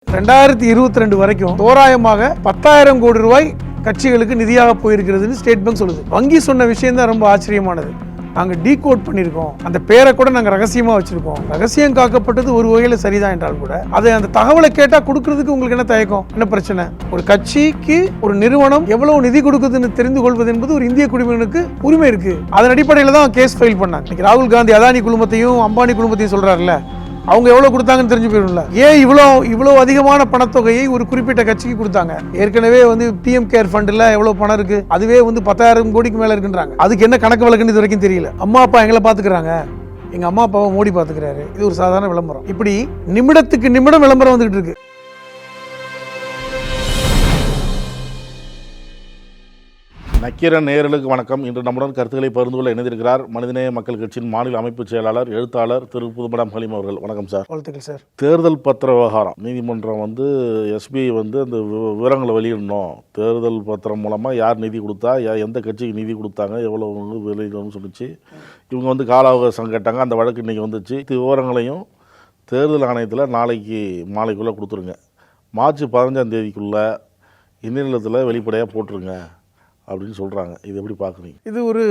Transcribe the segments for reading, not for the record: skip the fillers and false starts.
2022 வரைக்கும் தோராயமாக 10,000 கோடி ரூபாய் கட்சிகளுக்கு நிதியாக போயிருக்கிறதுன்னு ஸ்டேட் பேங்க் சொல்லுது. வங்கி சொன்ன விஷயம் தான் ரொம்ப ஆச்சரியமானது. நாங்க டீகோட் பண்ணியிருக்கோம், அந்த பேரை கூட நாங்க ரகசியமா வச்சிருக்கோம். ரகசியம் காக்கப்பட்டது ஒரு வகையில சரிதான் என்றால் கூட அதை அந்த தகவலை கேட்டா கொடுக்கறதுக்கு உங்களுக்கு என்ன தயக்கம், என்ன பிரச்சனை? ஒரு கட்சிக்கு ஒரு நிறுவனம் எவ்வளவு நிதி கொடுக்குதுன்னு தெரிந்து கொள்வது என்பது ஒரு இந்திய குடிமகனுக்கு உரிமை இருக்கு. அதன் அடிப்படையில் தான் கேஸ் ஃபைல் பண்ணாங்க. ராகுல் காந்தி அதானி குழுமத்தையும் அம்பானி குழுமத்தையும் சொல்றாருல்ல, அவங்க எவ்வளவு கொடுத்தாங்கன்னு தெரிஞ்சு போயிடும்ல. ஏன் இவ்வளவு அதிகமான பணத்தொகையை ஒரு குறிப்பிட்ட கட்சிக்கு கொடுத்தாங்க? ஏற்கனவே பிஎம் கேர் ஃபண்ட்ல எவ்வளவு பணம் இருக்கு, அதுவே 10,000 கோடிக்கு மேல இருக்குன்றாங்க. அதுக்கு என்ன கணக்கு வழக்குன்னு இது வரைக்கும் தெரியல. அம்மா அப்பா எங்களை பாத்துக்கிறாங்க, எங்க அம்மா அப்பாவை மோடி பாத்துக்கிறாரு. இது ஒரு சாதாரண விளம்பரம். இப்படி நிமிடத்துக்கு நிமிடம் விளம்பரம் வந்துகிட்டு இருக்கு. நக்கீரன் நேயர்களுக்கு வணக்கம். இன்று நம்முடன் கருத்துக்களை பகிர்ந்து கொள்ள இணைந்திருக்கிறார் மனிதநேய மக்கள் கட்சியின் மாநில அமைப்பு செயலாளர், எழுத்தாளர் திரு புதுமடம் ஹலீம் அவர்கள். வணக்கம் சார். வாழ்த்துக்கள் சார். தேர்தல் பத்திர விவகாரம் நீதிமன்றம் எஸ்பிஐ அந்த விவரங்களை வெளியிடணும். தேர்தல் பத்திரம் மூலமாக யார் நிதி கொடுத்தா, எந்த கட்சிக்கு நிதி கொடுத்தாங்க, எவ்வளவு வெளியிடணும்னு சொல்லிச்சு. இவங்க கால அவகாசம் கேட்டாங்க. அந்த வழக்கு இன்னைக்கு வந்துச்சு. விவரங்களையும் தேர்தல் ஆணையத்தில் நாளைக்கு மாலைக்குள்ளே கொடுத்துருங்க. மார்ச் 15ஆம் தேதிக்குள்ளே இணையதளத்தில் வெளிப்படையாக போட்டுருங்க அப்படின்னு சொல்கிறாங்க. இது எப்படி பார்க்குறீங்க? இது ஒரு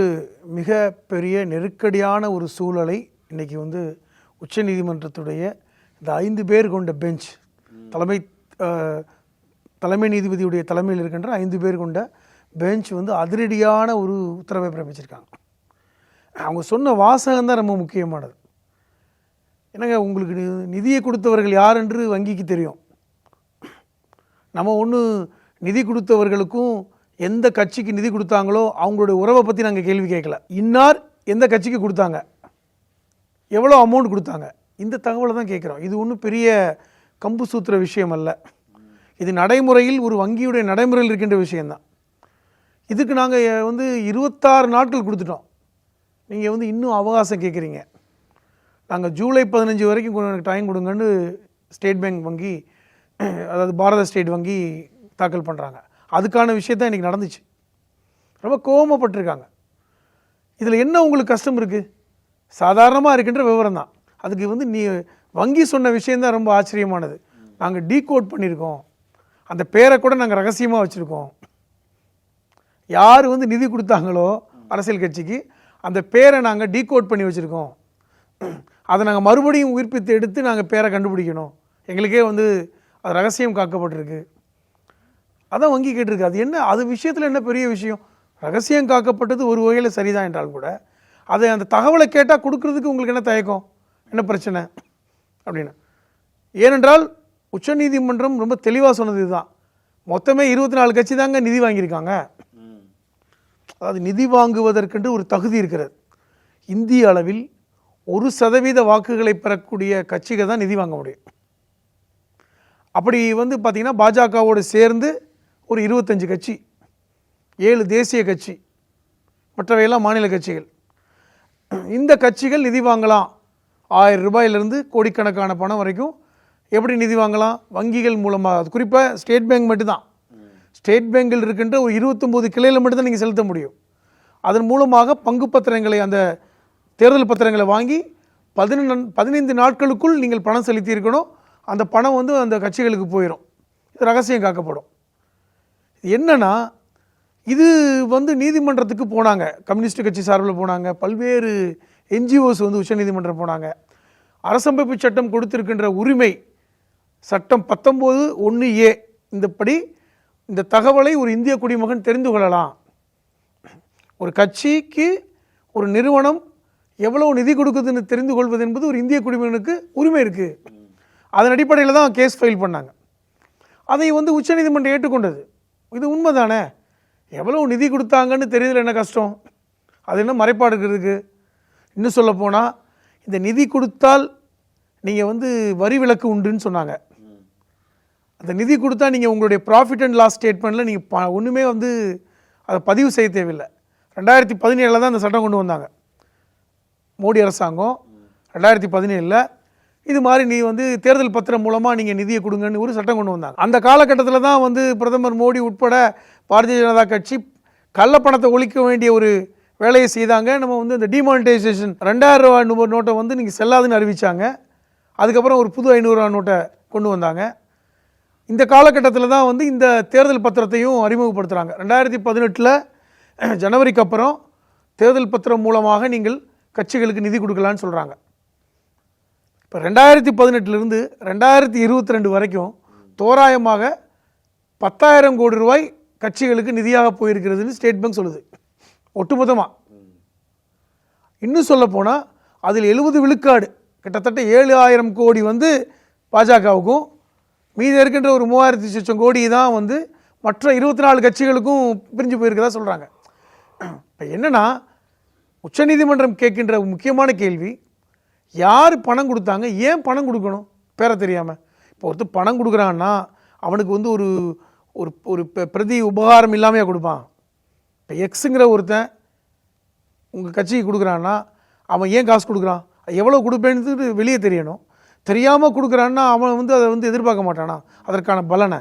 மிக பெரிய நெருக்கடியான ஒரு சூழலை இன்னைக்கு உச்ச நீதிமன்றத்துடைய இந்த 5 பேர் கொண்ட பெஞ்ச், தலைமை நீதிபதியுடைய தலைமையில் இருக்கின்ற 5 பேர் கொண்ட பெஞ்ச் அதிரடியான ஒரு உத்தரவை பிறப்பிச்சிருக்காங்க. அவங்க சொன்ன வாசகம் தான் ரொம்ப முக்கியமானது. என்னங்க, உங்களுக்கு நிதியை கொடுத்தவர்கள் யார் என்று வங்கிக்கு தெரியும். நம்ம நிதி கொடுத்தவர்களுக்கும் எந்த கட்சிக்கு நிதி கொடுத்தாங்களோ அவங்களுடைய உறவை பற்றி நாங்கள் கேள்வி கேட்கல. இன்னார் எந்த கட்சிக்கு கொடுத்தாங்க, எவ்வளோ அமௌண்ட் கொடுத்தாங்க, இந்த தகவலை தான் கேட்குறோம். இது ஒன்றும் பெரிய கம்பு சூத்திர விஷயம் அல்ல. இது நடைமுறையில் ஒரு வங்கியுடைய நடைமுறையில் இருக்கின்ற விஷயந்தான். இதுக்கு நாங்கள் 26 நாட்கள் கொடுத்துட்டோம். நீங்கள் இன்னும் அவகாசம் கேட்குறீங்க. நாங்கள் ஜூலை 15 வரைக்கும் எனக்கு டைம் கொடுங்கன்னு ஸ்டேட் பேங்க் வங்கி, அதாவது பாரத ஸ்டேட் வங்கி தாக்கல் பண்ணுறாங்க. அதுக்கான விஷயத்தான் இன்றைக்கி நடந்துச்சு. ரொம்ப கோபப்பட்டிருக்காங்க. இதில் என்ன உங்களுக்கு கஷ்டம் இருக்குது? சாதாரணமாக இருக்கின்ற விவரம் தான். அதுக்கு நீ வங்கி சொன்ன விஷயந்தான் ரொம்ப ஆச்சரியமானது. நாங்கள் டீகோட் பண்ணியிருக்கோம், அந்த பேரை கூட நாங்கள் ரகசியமாக வச்சுருக்கோம். யார் நிதி கொடுத்தாங்களோ அரசியல் கட்சிக்கு, அந்த பேரை நாங்கள் டீகோட் பண்ணி வச்சுருக்கோம். அதை நாங்கள் மறுபடியும் உயிர்ப்பித்து எடுத்து நாங்கள் பேரை கண்டுபிடிக்கணும். எங்களுக்கே அது ரகசியம் காக்கப்பட்டிருக்கு. அதான் வங்கி கேட்டிருக்கு. அது என்ன, அது விஷயத்தில் என்ன பெரிய விஷயம்? ரகசியம் காக்கப்பட்டது ஒரு வகையில் சரிதான் என்றால் கூட அதை அந்த தகவலை கேட்டால் கொடுக்கறதுக்கு உங்களுக்கு என்ன தயக்கம், என்ன பிரச்சனை அப்படின்னு. ஏனென்றால் உச்சநீதிமன்றம் ரொம்ப தெளிவாக சொன்னது இதுதான். மொத்தமே 24 கட்சி தாங்க நிதி வாங்கியிருக்காங்க. அதாவது நிதி வாங்குவதற்கென்று ஒரு தகுதி இருக்கிறது. இந்திய அளவில் 1% வாக்குகளை பெறக்கூடிய கட்சிகள் தான் நிதி வாங்க முடியும். அப்படி பார்த்திங்கன்னா பாஜகவோடு சேர்ந்து ஒரு 25 கட்சி, 7 தேசிய கட்சி, மற்றவையெல்லாம் மாநில கட்சிகள். இந்த கட்சிகள் நிதி வாங்கலாம். 1000 ரூபாயிலிருந்து கோடிக்கணக்கான பணம் வரைக்கும் எப்படி நிதி வாங்கலாம்? வங்கிகள் மூலமாக. அது குறிப்பாக ஸ்டேட் பேங்க் மட்டும்தான். ஸ்டேட் பேங்கில் இருக்கின்ற ஒரு 29 கிளையில் மட்டும்தான் நீங்கள் செலுத்த முடியும். அதன் மூலமாக பங்கு பத்திரங்களை, அந்த தேர்தல் பத்திரங்களை வாங்கி 15 நாட்களுக்குள் நீங்கள் பணம் செலுத்தி இருக்கணும். அந்த பணம் அந்த கட்சிகளுக்கு போயிடும். இது ரகசியம் காக்கப்படும். என்னன்னா, இது நீதிமன்றத்துக்கு போனாங்க. கம்யூனிஸ்ட் கட்சி சார்பில் போனாங்க. பல்வேறு என்ஜிஓஸ் உச்ச நீதிமன்றம் போனாங்க. அரசமைப்பு சட்டம் கொடுத்திருக்கின்ற உரிமை சட்டம் 19(1)A இந்தப்படி இந்த தகவலை ஒரு இந்திய குடிமகன் தெரிந்து கொள்ளலாம். ஒரு கட்சிக்கு ஒரு நிறுவனம் எவ்வளவு நிதி கொடுக்குதுன்னு தெரிந்து கொள்வது என்பது ஒரு இந்திய குடிமகனுக்கு உரிமை இருக்குது. அதன் அடிப்படையில் தான் கேஸ் ஃபைல் பண்ணாங்க. அதை உச்சநீதிமன்றம் ஏற்றுக்கொண்டது. இது உண்மை தானே? எவ்வளோ நிதி கொடுத்தாங்கன்னு தெரியல, என்ன கஷ்டம்? அது என்ன மறைப்பாடு இருக்கிறதுக்கு? இன்னும் சொல்ல போனால், இந்த நிதி கொடுத்தால் நீங்கள் வரி விலக்கு உண்டுன்னு சொன்னாங்க. அந்த நிதி கொடுத்தா நீங்கள் உங்களுடைய ப்ராஃபிட் அண்ட் லாஸ் ஸ்டேட்மெண்ட்டில் நீங்கள் ஒன்றுமே அதை பதிவு செய்ய தேவையில்லை. 2017 தான் அந்த சட்டம் கொண்டு வந்தாங்க மோடி அரசாங்கம். 2017 இது மாதிரி நீ தேர்தல் பத்திரம் மூலமாக நீங்கள் நிதியை கொடுங்கன்னு ஒரு சட்டம் கொண்டு வந்தாங்க. அந்த காலகட்டத்தில் தான் பிரதமர் மோடி உட்பட பாரதிய ஜனதா கட்சி கள்ளப்பணத்தை ஒழிக்க வேண்டிய ஒரு வேலையை செய்தாங்க. நம்ம இந்த டிமானிட்டைசேஷன் 2000 ரூபா நோட்டை நீங்கள் செல்லாதுன்னு அறிவித்தாங்க. அதுக்கப்புறம் ஒரு புது 500 ரூபா நோட்டை கொண்டு வந்தாங்க. இந்த காலகட்டத்தில் தான் வந்து இந்த தேர்தல் பத்திரத்தையும் அறிமுகப்படுத்துகிறாங்க. 2018 ஜனவரிக்கு அப்புறம் தேர்தல் பத்திரம் மூலமாக நீங்கள் கட்சிகளுக்கு நிதி கொடுக்கலான்னு சொல்கிறாங்க. இப்போ 2018 2022 வரைக்கும் தோராயமாக 10,000 கோடி ரூபாய் கட்சிகளுக்கு நிதியாக போயிருக்கிறதுன்னு ஸ்டேட் பேங்க் சொல்லுது ஒட்டுமொத்தமாக. இன்னும் சொல்ல போனால் அதில் 70 விழுக்காடு கிட்டத்தட்ட 7,000 கோடி வந்து பாஜகவுக்கும், மீதி இருக்கின்ற ஒரு 3,000 கோடி தான் வந்து மற்ற 24 கட்சிகளுக்கும் பிரிஞ்சு போயிருக்கதா சொல்கிறாங்க. இப்போ என்னென்னா உச்சநீதிமன்றம் கேட்கின்ற முக்கியமான கேள்வி, யார் பணம் கொடுத்தாங்க, ஏன் பணம் கொடுக்கணும் பேர தெரியாமல். இப்போ ஒருத்தர் பணம் கொடுக்குறான்னா அவனுக்கு வந்து ஒரு ஒரு ஒரு பிரதி உபகாரம் இல்லாமையாக கொடுப்பான். இப்போ எக்ஸுங்கிற ஒருத்தன் உங்கள் கட்சிக்கு கொடுக்குறான்னா அவன் ஏன் காசு கொடுக்குறான், எவ்வளோ கொடுப்பேன்னு வெளியே தெரியணும். தெரியாமல் கொடுக்குறான்னா அவன் வந்து அதை வந்து எதிர்பார்க்க மாட்டானா அதற்கான பலனை.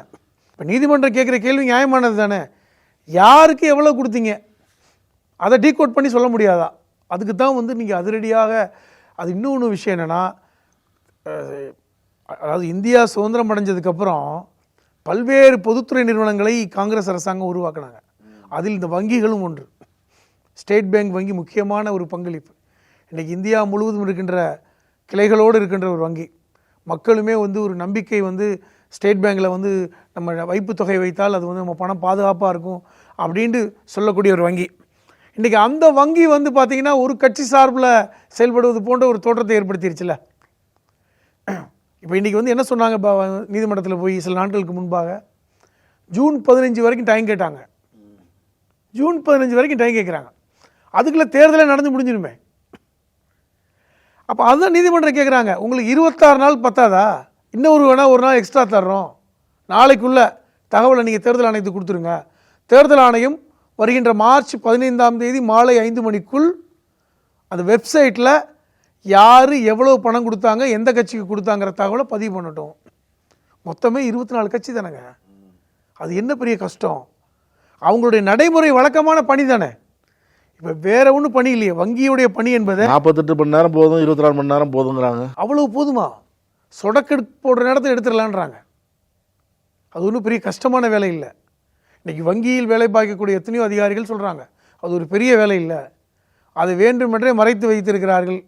இப்போ நீதிமன்றம் கேட்குற கேள்வி நியாயமானது தானே. யாருக்கு எவ்வளோ கொடுத்தீங்க அதை டீகோட் பண்ணி சொல்ல முடியாதா? அதுக்கு தான் வந்து நீங்கள் அதிரடியாக. அது இன்னொன்று விஷயம் என்னென்னா, அதாவது இந்தியா சுதந்திரம் அடைஞ்சதுக்கப்புறம் பல்வேறு பொதுத்துறை நிறுவனங்களை காங்கிரஸ் அரசாங்கம் உருவாக்குனாங்க. அதில் இந்த வங்கிகளும் ஒன்று. ஸ்டேட் பேங்க் வங்கி முக்கியமான ஒரு பங்களிப்பு. இன்றைக்கி இந்தியா முழுவதும் இருக்கின்ற கிளைகளோடு இருக்கின்ற ஒரு வங்கி. மக்களுமே வந்து ஒரு நம்பிக்கை வந்து ஸ்டேட் பேங்கில் வந்து நம்ம வைப்பு தொகை வைத்தால் அது வந்து நம்ம பணம் பாதுகாப்பாக இருக்கும் அப்படின்ட்டு சொல்லக்கூடிய ஒரு வங்கி. இன்றைக்கி அந்த வங்கி வந்து பார்த்திங்கன்னா ஒரு கட்சி சார்பில் செயல்படுவது போன்ற ஒரு தோற்றத்தை ஏற்படுத்திருச்சுல. இப்போ இன்றைக்கி வந்து என்ன சொன்னாங்க, நீதிமன்றத்தில் போய் சில நாட்களுக்கு முன்பாக ஜூன் 15 வரைக்கும் டைம் கேட்டாங்க. ஜூன் 15 வரைக்கும் டைம் கேட்குறாங்க. அதுக்குள்ளே தேர்தலே நடந்து முடிஞ்சிருமே. அப்போ அதுதான் நீதிமன்றம் கேட்குறாங்க, உங்களுக்கு 26 நாள் பத்தாதா, இன்னொரு வேணால் ஒரு நாள் எக்ஸ்ட்ரா தர்றோம், நாளைக்குள்ளே தகவலை நீங்கள் தேர்தல் ஆணையத்துக்கு கொடுத்துருங்க. தேர்தல் ஆணையம் வருகின்ற மார்ச் 15 மாலை 5 மணிக்குள் அந்த வெப்சைட்டில் யார் எவ்வளோ பணம் கொடுத்தாங்க, எந்த கட்சிக்கு கொடுத்தாங்கிற தகவலை பதிவு பண்ணட்டும். மொத்தமே 24 கட்சி தானேங்க. அது என்ன பெரிய கஷ்டம். அவங்களுடைய நடைமுறை வழக்கமான பணி தானே. இப்போ வேற ஒன்றும் பணி இல்லையே. வங்கியுடைய பணி என்பது 48 மணி நேரம் போதும், 24 மணி நேரம் போதுங்கிறாங்க. அவ்வளோ போதுமா? சொடக்கெடுப்பு போடுற நேரத்தை எடுத்துடலான்றாங்க. அது ஒன்றும் பெரிய கஷ்டமான வேலை இல்லை. இன்றைக்கி வங்கியில் வேலை பார்க்கக்கூடிய எத்தனையோ அதிகாரிகள் சொல்கிறாங்க அது ஒரு பெரிய வேலை இல்லை, அதை வேண்டுமென்றே மறைத்து வைத்திருக்கிறார்கள்.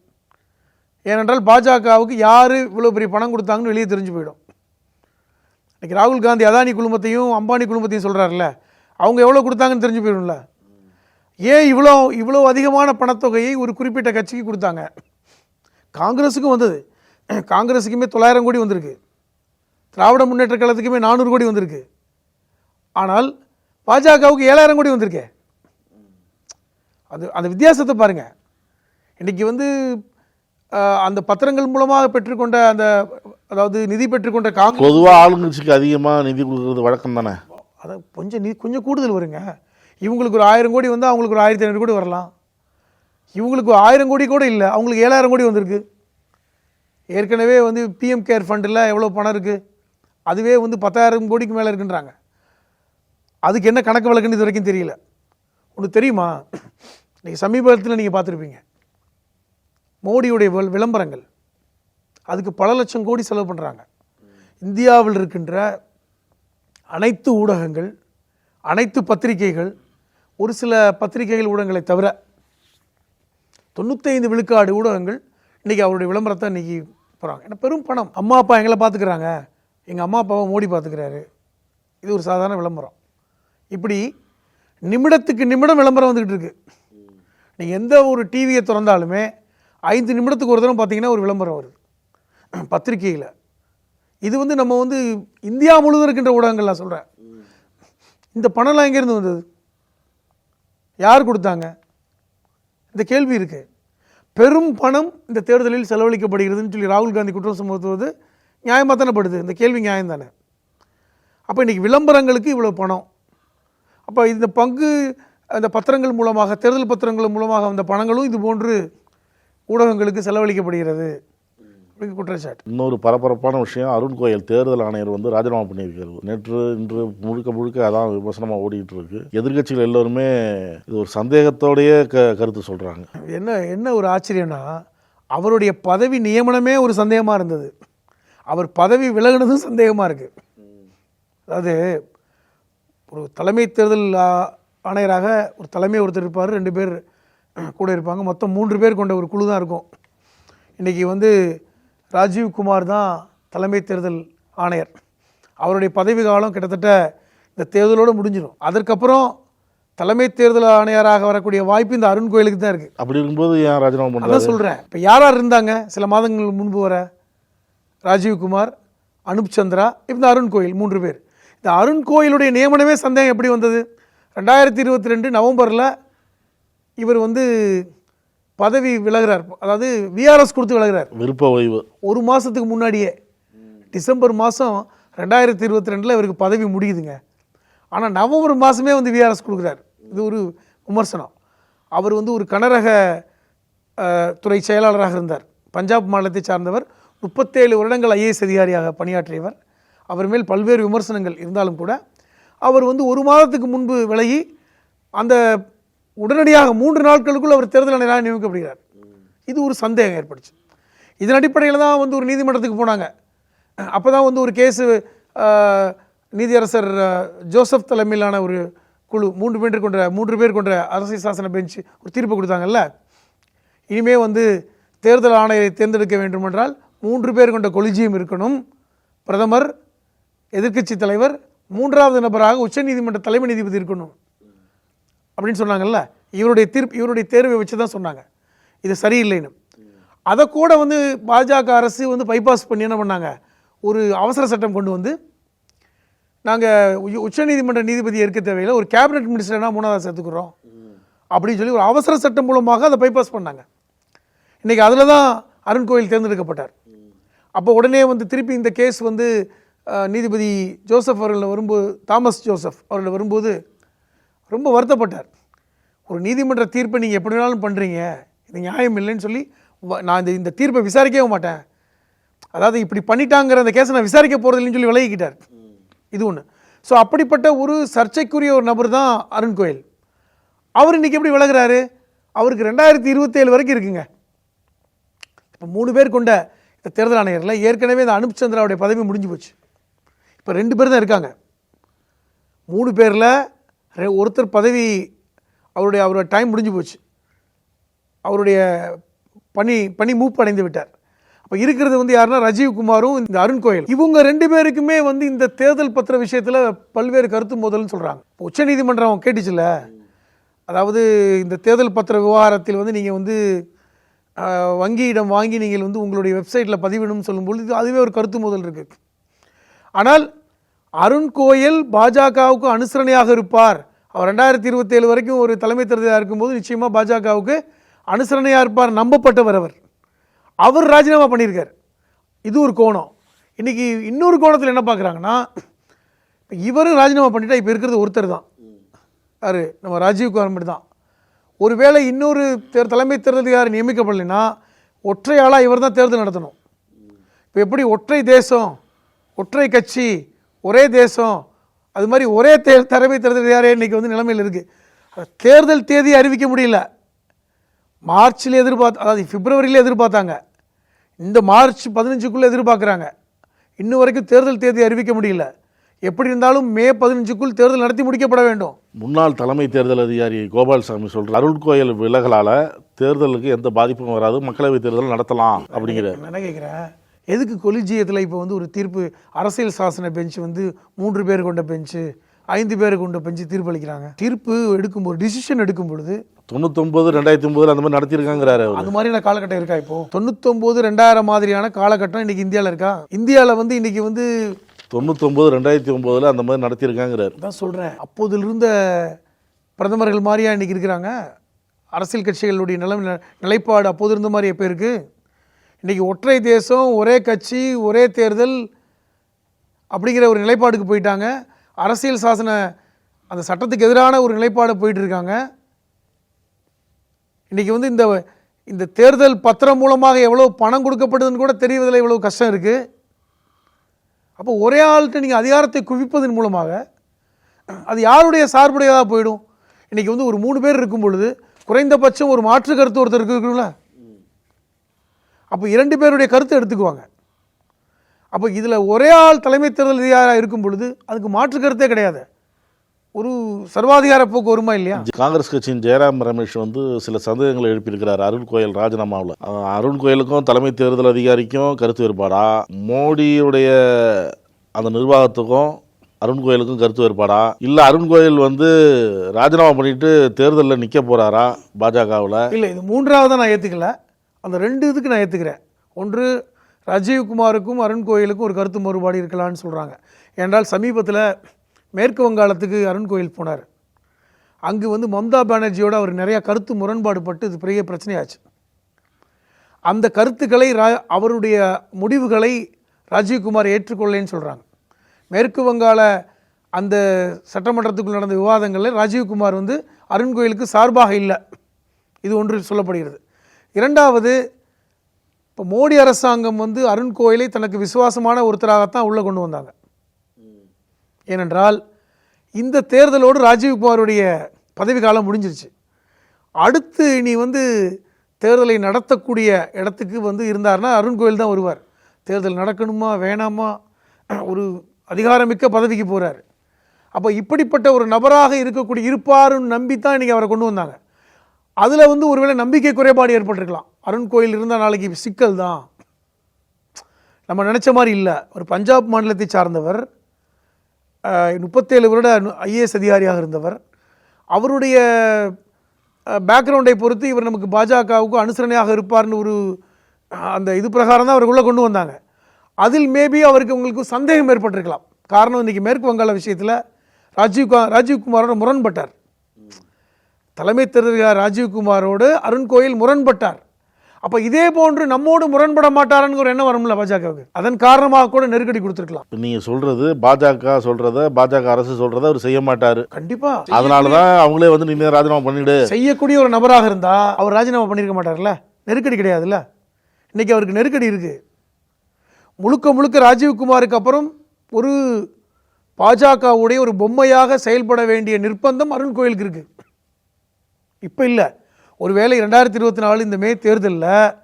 ஏனென்றால் பாஜகவுக்கு யார் இவ்வளோ பெரிய பணம் கொடுத்தாங்கன்னு வெளியே தெரிஞ்சு போயிடும். இன்றைக்கி ராகுல் காந்தி அதானி குழுமத்தையும் அம்பானி குழுமத்தையும் சொல்கிறார்ல, அவங்க எவ்வளோ கொடுத்தாங்கன்னு தெரிஞ்சு போயிடும்ல. ஏன் இவ்வளோ அதிகமான பணத்தொகையை ஒரு குறிப்பிட்ட கட்சிக்கு கொடுத்தாங்க? காங்கிரஸுக்கும் வந்தது. காங்கிரஸுக்குமே 900 கோடி வந்திருக்கு, திராவிட முன்னேற்ற கழகத்துக்குமே 400 கோடி வந்திருக்கு. ஆனால் பாஜகவுக்கு 7,000 கோடி வந்திருக்கே. அது அந்த வித்தியாசத்தை பாருங்கள். இன்றைக்கி வந்து அந்த பத்திரங்கள் மூலமாக பெற்றுக்கொண்ட அந்த, அதாவது நிதி பெற்றுக்கொண்ட காங்கிரஸ் பொதுவாக ஆளுங்கட்சிக்கு அதிகமாக நிதி கொடுக்குறது வழக்கம் தானே. அதை கொஞ்சம் கூடுதல் வருங்க. இவங்களுக்கு ஒரு 1000 கோடி வந்து அவங்களுக்கு ஒரு 1,500 கோடி வரலாம். இவங்களுக்கு 1000 கோடி கூட இல்லை, அவங்களுக்கு 7,000 கோடி வந்திருக்கு. ஏற்கனவே வந்து பிஎம் கேர் ஃபண்டில் எவ்வளோ பணம் இருக்குது, அதுவே வந்து 10,000 கோடிக்கு மேலே இருக்குன்றாங்க. அதுக்கு என்ன கணக்கு வழக்குன்னு இது வரைக்கும் தெரியல. ஒன்று தெரியுமா, இன்றைக்கி சமீபத்தில் நீங்கள் பார்த்துருப்பீங்க மோடியுடைய விளம்பரங்கள், அதுக்கு பல லட்சம் கோடி செலவு பண்ணுறாங்க. இந்தியாவில் இருக்கின்ற அனைத்து ஊடகங்கள், அனைத்து பத்திரிகைகள், ஒரு சில பத்திரிகைகள் ஊடகங்களை தவிர 95 விழுக்காடு ஊடகங்கள் இன்றைக்கி அவருடைய விளம்பரத்தை இன்றைக்கி போகிறாங்க. ஏன்னா பெரும் பணம். அம்மா அப்பா எங்களை பார்த்துக்கிறாங்க, எங்கள் அம்மா அப்பாவை மோடி பார்த்துக்கிறாரு, இது ஒரு சாதாரண விளம்பரம். இப்படி நிமிடத்துக்கு நிமிடம் விளம்பரம் வந்துக்கிட்டு இருக்கு. நீங்கள் எந்த ஒரு டிவியை திறந்தாலுமே 5 நிமிடத்துக்கு ஒரு தடவை பார்த்தீங்கன்னா ஒரு விளம்பரம் வருது பத்திரிகையில். இது வந்து நம்ம வந்து இந்தியா முழுவதும் இருக்கின்ற ஊடகங்கள் நான் சொல்கிறேன். இந்த பணம்லாம் எங்கேருந்து வந்தது, யார் கொடுத்தாங்க, இந்த கேள்வி இருக்குது. பெரும் பணம் இந்த தேர்தலில் செலவழிக்கப்படுகிறதுன்னு சொல்லி ராகுல் காந்தி குற்றம் சுமத்துவது நியாயமாக தானே படுது. இந்த கேள்வி நியாயம் தானே. அப்போ இன்றைக்கி விளம்பரங்களுக்கு இவ்வளோ பணம். அப்போ இந்த பங்கு அந்த பத்திரங்கள் மூலமாக, தேர்தல் பத்திரங்கள் மூலமாக அந்த பணங்களும் இது போன்று ஊடகங்களுக்கு செலவழிக்கப்படுகிறது அப்படின்னு குற்றச்சாட்டு. இன்னொரு பரபரப்பான விஷயம், அருண் கோயல் தேர்தல் ஆணையர் வந்து ராஜினாமா பண்ணியிருக்காரு. இன்று முழுக்க அதான் விமர்சனமாக ஓடிட்டு இருக்கு. எதிர்கட்சிகள் எல்லோருமே இது ஒரு சந்தேகத்தோடையே கருத்து சொல்கிறாங்க. என்ன ஒரு ஆச்சரியம்னா, அவருடைய பதவி நியமனமே ஒரு சந்தேகமாக இருந்தது, அவர் பதவி விலகுனதும் சந்தேகமாக இருக்குது. அதாவது ஒரு தலைமை தேர்தல் ஆணையராக ஒரு தலைமை ஒருத்தர் இருப்பார், 2 பேர் கூட இருப்பாங்க, மொத்தம் 3 பேர் கொண்ட ஒரு குழு தான் இருக்கும். இன்றைக்கி வந்து ராஜீவ்குமார் தான் தலைமை தேர்தல் ஆணையர். அவருடைய பதவி காலம் கிட்டத்தட்ட இந்த தேர்தலோடு முடிஞ்சிடும். அதற்கப்புறம் தலைமை தேர்தல் ஆணையராக வரக்கூடிய வாய்ப்பு இந்த அருண் கோயிலுக்கு தான் இருக்குது. அப்படி இருக்கும்போது ஏன் ராஜினாமா பண்ணுறாரு? அதான் சொல்கிறேன். இப்போ யார் யார் இருந்தாங்க சில மாதங்கள் முன்பு வர? ராஜீவ்குமார், அனுப் சந்திரா, இந்த அருண் கோயில், 3 பேர். இந்த அருண் கோயிலுடைய நியமனமே சந்தேகம் எப்படி வந்தது? 2022 நவம்பரில் இவர் வந்து பதவி விலகிறார், அதாவது விஆர்எஸ் கொடுத்து விலகிறார், விருப்ப ஓய்வு. ஒரு மாதத்துக்கு முன்னாடியே டிசம்பர் மாதம் 2022 இவருக்கு பதவி முடியுதுங்க. ஆனால் நவம்பர் மாதமே வந்து விஆர்எஸ் கொடுக்குறார். இது ஒரு விமர்சனம். அவர் வந்து ஒரு கனரக துறை செயலாளராக இருந்தார். பஞ்சாப் மாநிலத்தை சார்ந்தவர். 37 வருடங்கள் ஐஏஎஸ் அதிகாரியாக பணியாற்றியவர். அவர் மேல் பல்வேறு விமர்சனங்கள் இருந்தாலும் கூட அவர் வந்து ஒரு மாதத்துக்கு முன்பு விலகி அந்த உடனடியாக 3 நாட்களுக்குள் அவர் தேர்தல் ஆணையராக நியமிக்கப்படுகிறார். இது ஒரு சந்தேகம் ஏற்பட்டுச்சு. இதன் அடிப்படையில் தான் வந்து ஒரு நீதிமன்றத்துக்கு போனாங்க. அப்போ தான் வந்து ஒரு கேஸு நீதியரசர் ஜோசப் தலைமையிலான ஒரு குழு 3 பேர் கொண்ட அரசியல் சாசன பெஞ்ச் ஒரு தீர்ப்பு கொடுத்தாங்கல்ல. இனிமே வந்து தேர்தல் ஆணையரை தேர்ந்தெடுக்க வேண்டுமென்றால் 3 பேர் கொண்ட கொலிஜியம் இருக்கணும், பிரதமர், எதிர்க்கட்சி தலைவர், 3வது நபராக உச்சநீதிமன்ற தலைமை நீதிபதி இருக்கணும் அப்படின்னு சொன்னாங்கல்ல. இவருடைய தேர்வை வச்சு தான் சொன்னாங்க இது சரியில்லைன்னு. அதை கூட வந்து பாஜக அரசு வந்து பைபாஸ் பண்ணி என்ன பண்ணாங்க, ஒரு அவசர சட்டம் கொண்டு வந்து நாங்கள் உச்சநீதிமன்ற நீதிபதி இருக்க தேவையில்லை, ஒரு கேபினெட் மினிஸ்டர்னா 3வது சேர்த்துக்கிறோம் அப்படின்னு சொல்லி ஒரு அவசர சட்டம் மூலமாக அதை பைபாஸ் பண்ணாங்க. இன்றைக்கி அதில் தான் அருண் கோயில் தேர்ந்தெடுக்கப்பட்டார். அப்போ உடனே வந்து திருப்பி இந்த கேஸ் வந்து நீதிபதி ஜோசப் அவர்கள் வரும்போது, தாமஸ் ஜோசப் அவர்கள் வரும்போது ரொம்ப வருத்தப்பட்டார். ஒரு நீதிமன்ற தீர்ப்பை நீங்கள் எப்படி வேணாலும் பண்ணுறீங்க, இது நியாயம் இல்லைன்னு சொல்லி நான் இந்த தீர்ப்பை விசாரிக்கவே மாட்டேன், அதாவது இப்படி பண்ணிட்டாங்கிற அந்த கேஸை நான் விசாரிக்க போகிறது இல்லைன்னு சொல்லி விலகிக்கிட்டார். இது ஒன்று. ஸோ அப்படிப்பட்ட ஒரு சர்ச்சைக்குரிய ஒரு நபர் தான் அருண் கோயில். அவர் இன்றைக்கி எப்படி விலகிறாரு? அவருக்கு 2027 வரைக்கும் இருக்குங்க. இப்போ 3 பேர் கொண்ட இந்த தேர்தல் ஆணையரில் ஏற்கனவே இந்த அனுப் சந்திராவுடைய பதவி முடிஞ்சு போச்சு. இப்போ 2 பேர் தான் இருக்காங்க. 3 பேரில் ஒருத்தர் பதவி அவருடைய டைம் முடிஞ்சு போச்சு, அவருடைய பணி மூப்பு அடைந்து விட்டார். அப்போ இருக்கிறது வந்து யாருன்னா ராஜீவ்குமாரும் இந்த அருண் கோயில். இவங்க 2 பேருக்குமே வந்து இந்த தேர்தல் பத்திர விஷயத்தில் பல்வேறு கருத்து மோதல்னு சொல்கிறாங்க. உச்சநீதிமன்றம் கேட்டுச்சுல்ல, அதாவது இந்த தேர்தல் பத்திர விவகாரத்தில் வந்து நீங்கள் வந்து வங்கியிடம் வாங்கி நீங்கள் வந்து உங்களுடைய வெப்சைட்டில் பதிவிடணும்னு சொல்லும்போது அதுவே ஒரு கருத்து மோதல் இருக்குது. ஆனால் அருண் கோயில் பாஜகவுக்கு அனுசரணையாக இருப்பார். அவர் 2027 வரைக்கும் ஒரு தலைமை தேர்தலாக இருக்கும்போது நிச்சயமாக பாஜகவுக்கு அனுசரணையாக இருப்பார், நம்பப்பட்டவர். அவர் ராஜினாமா பண்ணியிருக்கார். இது ஒரு கோணம். இன்றைக்கி இன்னொரு கோணத்தில் என்ன பார்க்குறாங்கன்னா, இவரும் ராஜினாமா பண்ணிட்டா இப்போ இருக்கிறது ஒருத்தர் தான், யார், நம்ம ராஜீவ்குமார் மட்டும் தான். ஒருவேளை இன்னொரு தலைமை தேர்தல் யார் நியமிக்கப்படலைன்னா ஒற்றை ஆளாக இவர் தான் தேர்தல் நடத்தணும். இப்போ எப்படி ஒற்றை தேசம், ஒற்றை கட்சி, ஒரே தேசம், அது மாதிரி ஒரே தலைமை தேர்தல் யாரே இன்றைக்கி வந்து நிலைமையில் இருக்குது. தேர்தல் தேதி அறிவிக்க முடியல. மார்ச்சில் அதாவது பிப்ரவரியில் எதிர்பார்த்தாங்க, இந்த மார்ச் 15க்குள்ளே எதிர்பார்க்குறாங்க. இன்னும் வரைக்கும் தேர்தல் தேதி அறிவிக்க முடியல. எப்படி இருந்தாலும் மே 15க்குள் தேர்தல் நடத்தி முடிக்கப்பட வேண்டும். முன்னாள் தலைமை தேர்தல் அதிகாரி கோபால்சாமி சொல்கிறார், அருண் கோயில் விலகலால் தேர்தலுக்கு எந்த பாதிப்பும் வராது, மக்களவைத் தேர்தல் நடத்தலாம் அப்படிங்கிற. என்ன கேட்குறேன், எதுக்கு கொலிஜியத்தில் இப்போ வந்து ஒரு தீர்ப்பு, அரசியல் சாசன பெஞ்ச் வந்து 3 பேர் கொண்ட பெஞ்சு, 5 பேர் கொண்ட பெஞ்சு தீர்ப்பு அளிக்கிறாங்க. தீர்ப்பு எடுக்கும்போது, டிசிஷன் எடுக்கும் பொழுது 99 2009 அந்த மாதிரி நடத்தியிருக்காங்கிறாரு. அது மாதிரியான காலகட்டம் இருக்கா? இப்போ 99 2000 மாதிரியான காலகட்டம் இன்னைக்கு இந்தியாவில் இருக்கா? இந்தியாவில் வந்து இன்னைக்கு வந்து 99 2009 அந்த மாதிரி நடத்தியிருக்காங்கிறாரு. தான் சொல்கிறேன். அப்போதில் இருந்த பிரதமர்கள் மாதிரியா இன்னைக்கு இருக்கிறாங்க? அரசியல் கட்சிகளுடைய நிலைப்பாடு அப்போது இருந்த மாதிரி எப்போ இருக்குது? இன்றைக்கி ஒற்றை தேசம், ஒரே கட்சி, ஒரே தேர்தல் அப்படிங்கிற ஒரு நிலைப்பாடுக்கு போயிட்டாங்க. அரசியல் சாசன அந்த சட்டத்துக்கு எதிரான ஒரு நிலைப்பாடு போயிட்டு இருக்காங்க. இன்றைக்கி வந்து இந்த தேர்தல் பத்திரம் மூலமாக எவ்வளோ பணம் கொடுக்கப்படுதுன்னு கூட தெரிவதில் எவ்வளோ கஷ்டம் இருக்குது. அப்போ ஒரே ஆள்கிட்ட நீங்கள் அதிகாரத்தை குவிப்பதன் மூலமாக அது யாருடைய சார்புடையதாக போயிடும்? இன்றைக்கி வந்து ஒரு 3 பேர் இருக்கும் பொழுது குறைந்தபட்சம் ஒரு மாற்று கருத்து ஒருத்தர் இருக்குங்களா? அப்போ 2 பேருடைய கருத்தை எடுத்துக்குவாங்க. அப்போ இதில் ஒரே ஆள் தலைமை தேர்தல் அதிகாரியாக இருக்கும் பொழுது அதுக்கு மாற்று கருத்தே கிடையாது. ஒரு சர்வாதிகார போக்கு வருமா இல்லையா? காங்கிரஸ் கட்சியின் ஜெயராம் ரமேஷ் வந்து சில சந்தேகங்களை எழுப்பியிருக்கிறார் அருண் கோயல் ராஜினாமாவில். அருண் கோயலுக்கும் தலைமை தேர்தல் அதிகாரிக்கும் கருத்து வேறுபாடா, மோடியுடைய அந்த நிர்வாகத்துக்கும் அருண் கோயலுக்கும் கருத்து வேறுபாடா, இல்லை அருண் கோயல் வந்து ராஜினாமா பண்ணிட்டு தேர்தலில் நிற்க போறாரா பாஜகவில்? இல்லை, இது மூன்றாவது நான் ஏற்றுக்கல. அந்த 2 இதுக்கு நான் ஏற்றுக்கிறேன். ஒன்று, ராஜீவ்குமாருக்கும் அருண் கோயலுக்கும் ஒரு கருத்து மாறுபாடு இருக்கலாம்னு சொல்கிறாங்க. ஏனென்றால் சமீபத்தில் மேற்கு வங்காளத்துக்கு அருண் கோயல் போனார். அங்கு வந்து மம்தா பானர்ஜியோட அவர் நிறையா கருத்து முரண்பாடு பட்டு இது பெரிய பிரச்சனையாச்சு. அந்த கருத்துக்களை அவருடைய முடிவுகளை ராஜீவ்குமார் ஏற்றுக்கொள்ளேன்னு சொல்கிறாங்க. மேற்கு வங்காள அந்த சட்டமன்றத்துக்குள் நடந்த விவாதங்களில் ராஜீவ்குமார் வந்து அருண் கோயலுக்கு சார்பாக இல்லை. இது ஒன்று சொல்லப்படுகிறது. இரண்டாவது, இப்போ மோடி அரசாங்கம் வந்து அருண் கோயலை தனக்கு விசுவாசமான ஒருத்தராகத்தான் உள்ளே கொண்டு வந்தாங்க. ஏனென்றால் இந்த தேர்தலோடு ராஜீவ்குமாருடைய பதவி காலம் முடிஞ்சிருச்சு. அடுத்து நீ வந்து தேர்தலை நடத்தக்கூடிய இடத்துக்கு வந்து இருந்தார்னா அருண் கோயல் தான் வருவார். தேர்தல் நடக்கணுமா வேணாமா, ஒரு அதிகாரமிக்க பதவிக்கு போகிறார். அப்போ இப்படிப்பட்ட ஒரு நபராக இருக்கக்கூடிய இருப்பாருன்னு நம்பித்தான் இன்றைக்கி அவரை கொண்டு வந்தாங்க. அதில் வந்து ஒருவேளை நம்பிக்கை குறைபாடு ஏற்பட்டிருக்கலாம். அருண் கோயல் இருந்தால் நாளைக்கு சிக்கல் தான், நம்ம நினச்ச மாதிரி இல்லை. ஒரு பஞ்சாப் மாநிலத்தை சார்ந்தவர், 37 வருட IAS அதிகாரியாக இருந்தவர். அவருடைய பேக்ரவுண்டை பொறுத்து இவர் நமக்கு பாஜகவுக்கு அனுசரணையாக இருப்பார்னு ஒரு அந்த இது பிரகாரம் தான் அவருக்குள்ளே கொண்டு வந்தாங்க. அதில் மேபி அவருக்கு உங்களுக்கு சந்தேகம் ஏற்பட்டிருக்கலாம். காரணம், இன்றைக்கி மேற்கு வங்காள விஷயத்தில் ராஜீவ்குமாரோட முரண்பட்டார். தலைமை தேர்தல் ராஜீவ்குமாரோடு அருண் கோயல் முரண்பட்டார். அப்போ இதே போன்று நம்மோடு முரண்பட மாட்டாருன்னு ஒரு எண்ணம் வரும்ல பாஜகவுக்கு. அதன் காரணமாக கூட நெருக்கடி கொடுத்துருக்கலாம். நீங்கள் சொல்கிறது பாஜக சொல்கிறத, பாஜக அரசு சொல்கிறத அவர் செய்ய மாட்டார் கண்டிப்பாக. அதனால தான் அவங்களே வந்து நீங்கள் ராஜினாமா பண்ணிவிடு செய்யக்கூடிய ஒரு நபராக இருந்தால் அவர் ராஜினாமா பண்ணியிருக்க மாட்டார்ல. நெருக்கடி கிடையாதுல்ல. இன்றைக்கி அவருக்கு நெருக்கடி இருக்குது. முழுக்க முழுக்க ராஜீவ்குமாருக்கு அப்புறம் ஒரு பாஜகவுடைய ஒரு பொம்மையாக செயல்பட வேண்டிய நிர்பந்தம் அருண் கோயலுக்கு இருக்குது. இப்போ இல்லை, ஒருவேளை 2024 இந்த மே தேர்தலில்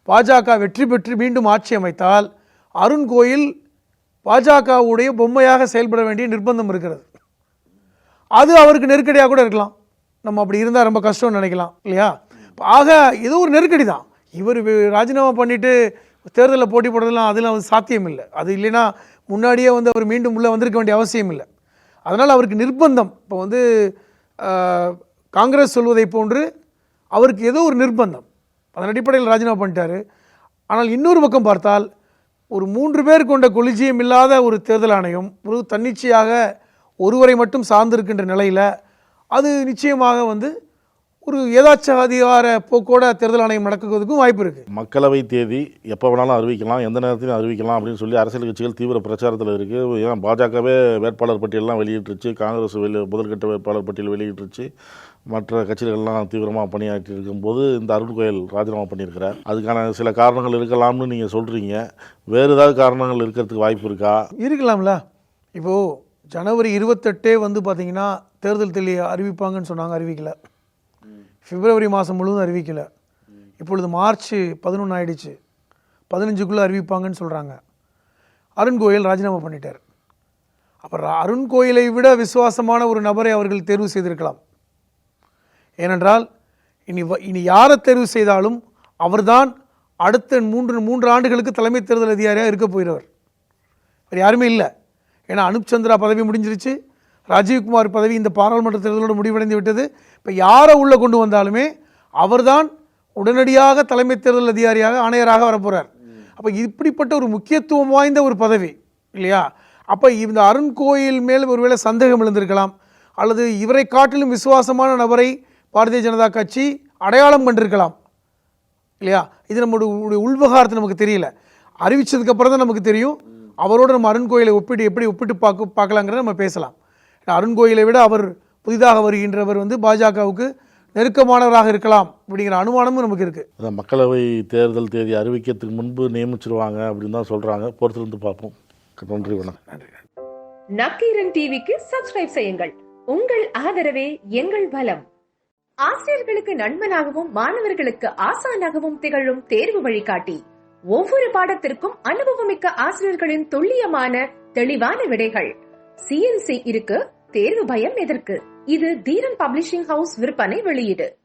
பாஜக வெற்றி பெற்று மீண்டும் ஆட்சி அமைத்தால் அருண் கோயல் பாஜகவுடைய பொம்மையாக செயல்பட வேண்டிய நிர்பந்தம் இருக்கிறது. அது அவருக்கு நெருக்கடியாக கூட இருக்கலாம். நம்ம அப்படி இருந்தால் ரொம்ப கஷ்டம்னு நினைக்கலாம் இல்லையா? ஆக ஏதோ ஒரு நெருக்கடி தான். இவர் ராஜினாமா பண்ணிவிட்டு தேர்தலில் போட்டி போடுறதுலாம் அதெல்லாம் சாத்தியம் இல்லை. அது இல்லைன்னா முன்னாடியே வந்து அவர் மீண்டும் உள்ளே வந்திருக்க வேண்டிய அவசியம் இல்லை. அதனால் அவருக்கு நிர்பந்தம். இப்போ வந்து காங்கிரஸ் சொல்வதை போன்று அவருக்கு ஏதோ ஒரு நிர்பந்தம், அதன் அடிப்படையில் ராஜினாமா பண்ணிட்டார். ஆனால் இன்னொரு பக்கம் பார்த்தால் ஒரு 3 பேர் கொண்ட கொலிஜியம் இல்லாத ஒரு தேர்தல் ஆணையம் ஒரு தன்னிச்சையாக ஒருவரை மட்டும் சார்ந்திருக்கின்ற நிலையில் அது நிச்சயமாக வந்து ஒரு ஏதாச்சாதிகார போக்கோட தேர்தல் ஆணையம் நடக்குவதற்கும் வாய்ப்பு இருக்குது. மக்களவை தேதி எப்போ வேணாலும் அறிவிக்கலாம், எந்த நேரத்திலும் அறிவிக்கலாம் அப்படின்னு சொல்லி அரசியல் கட்சிகள் தீவிர பிரச்சாரத்தில் இருக்குது. ஏன் பாஜகவே வேட்பாளர் பட்டியலாம் வெளியிட்டுருச்சு, காங்கிரஸ் முதல்கட்ட வேட்பாளர் பட்டியல் வெளியிட்டுருச்சு, மற்ற கட்சிகள்லாம் தீவிரமாக பணியாற்றி இருக்கும்போது இந்த அருண் கோயல் ராஜினாமா பண்ணியிருக்கிறார். அதுக்கான சில காரணங்கள் இருக்கலாம்னு நீங்கள் சொல்கிறீங்க. வேறு ஏதாவது காரணங்கள் இருக்கிறதுக்கு வாய்ப்பு இருக்கா? இருக்கலாம்ல. இப்போது ஜனவரி 28 வந்து பார்த்திங்கன்னா தேர்தல் அறிவிப்பாங்கன்னு சொன்னாங்க, அறிவிக்கலை. பிப்ரவரி மாதம் முழுவதும் அறிவிக்கலை. இப்பொழுது மார்ச் 11 ஆயிடுச்சு, 15க்குள்ளே அறிவிப்பாங்கன்னு சொல்கிறாங்க. அருண் கோயல் ராஜினாமா பண்ணிட்டார். அப்புறம் அருண் கோயலை விட விசுவாசமான ஒரு நபரை அவர்கள் தேர்வு செய்திருக்கலாம். ஏனென்றால் இனி யாரை தேர்வு செய்தாலும் அவர்தான் அடுத்த 3 ஆண்டுகளுக்கு தலைமை தேர்தல் அதிகாரியாக இருக்க போகிறவர். வேறு யாருமே இல்லை. ஏன்னா அனுப் சந்திரா பதவி முடிஞ்சிருச்சு, ராஜீவ்குமார் பதவி இந்த பாராளுமன்ற தேர்தலோடு முடிவடைந்து விட்டது. இப்போ யாரை உள்ளே கொண்டு வந்தாலுமே அவர்தான் உடனடியாக தலைமை தேர்தல் அதிகாரியாக ஆணையராக வரப்போகிறார். அப்போ இப்படிப்பட்ட ஒரு முக்கியத்துவம் வாய்ந்த ஒரு பதவி இல்லையா? அப்போ இந்த அருண் கோயல் மேல் ஒருவேளை சந்தேகம் எழுந்திருக்கலாம், அல்லது இவரை காட்டிலும் விசுவாசமான நபரை பாரதிய ஜனதா கட்சி அடையாளம் கண்டிருக்கலாம் இல்லையா? இது நம்மளுடைய உள்விவகாரத்தை நமக்கு தெரியல. அறிவித்ததுக்கப்புறம் தான் நமக்கு தெரியும். அவரோடு நம்ம அருண் கோயலை எப்படி ஒப்பிட்டு பார்க்கலாங்கிறத நம்ம பேசலாம். அருண் கோயலை விட அவர் புதிதாக வருகின்றவர் வந்து பாஜகவுக்கு நெருக்கமானவராக இருக்கலாம் அப்படிங்கிற அனுமானமும் நமக்கு இருக்குது. அதான் மக்களவை தேர்தல் தேதி அறிவிக்கிறதுக்கு முன்பு நியமிச்சிருவாங்க அப்படின்னு தான் சொல்கிறாங்க. பொறுத்திருந்து பார்ப்போம். நன்றி, வணக்கம். நன்றி. நக்கீரன் டிவிக்கு சப்ஸ்கிரைப் செய்யுங்கள். உங்கள் ஆதரவே எங்கள் பலம். ஆசிரியர்களுக்கு நண்பனாகவும் மாணவர்களுக்கு ஆசானாகவும் திகழும் தேர்வு வழிகாட்டி ஒவ்வொரு பாடத்திற்கும் அனுபவமிக்க ஆசிரியர்களின் துல்லியமான தெளிவான விடைகள். CNC இருக்கு, தேர்வு பயம் எதற்கு? இது தீரன் பப்ளிஷிங் ஹவுஸ் விற்பனை வெளியீடு.